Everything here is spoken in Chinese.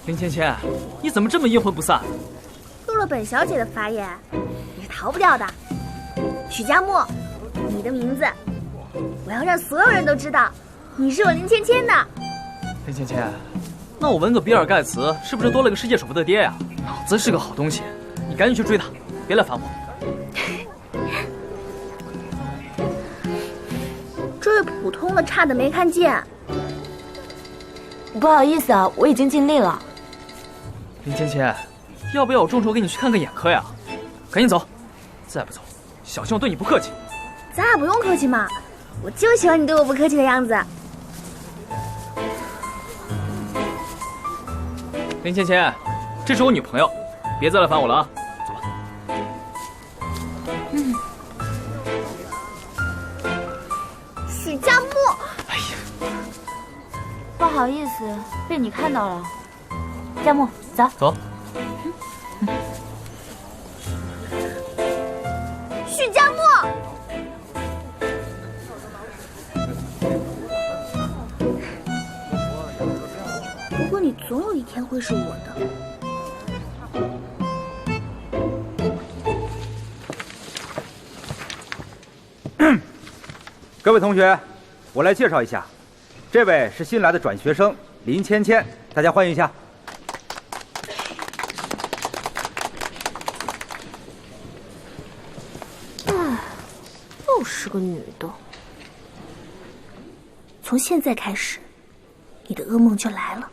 林芊芊，你怎么这么阴魂不散？入了本小姐的法眼，你是逃不掉的。许佳木，你的名字，我要让所有人都知道，你是我林芊芊的。林芊芊，那我问个比尔盖茨是不是多了个世界首富的爹呀？脑子是个好东西，你赶紧去追他，别来烦我。追普通的差的没看见。不好意思啊，我已经尽力了。林芊芊，要不要我众筹给你去看个眼科呀？赶紧走，再不走，小心我对你不客气。咱俩不用客气嘛，我就喜欢你对我不客气的样子。林芊芊，这是我女朋友，别再来烦我了啊！走吧。许佳木，哎呀，不好意思，被你看到了。佳木，走走。许佳木，不过你总有一天会是我的。各位同学，我来介绍一下，这位是新来的转学生林芊芊，大家欢迎一下。又是个女的。从现在开始，你的噩梦就来了。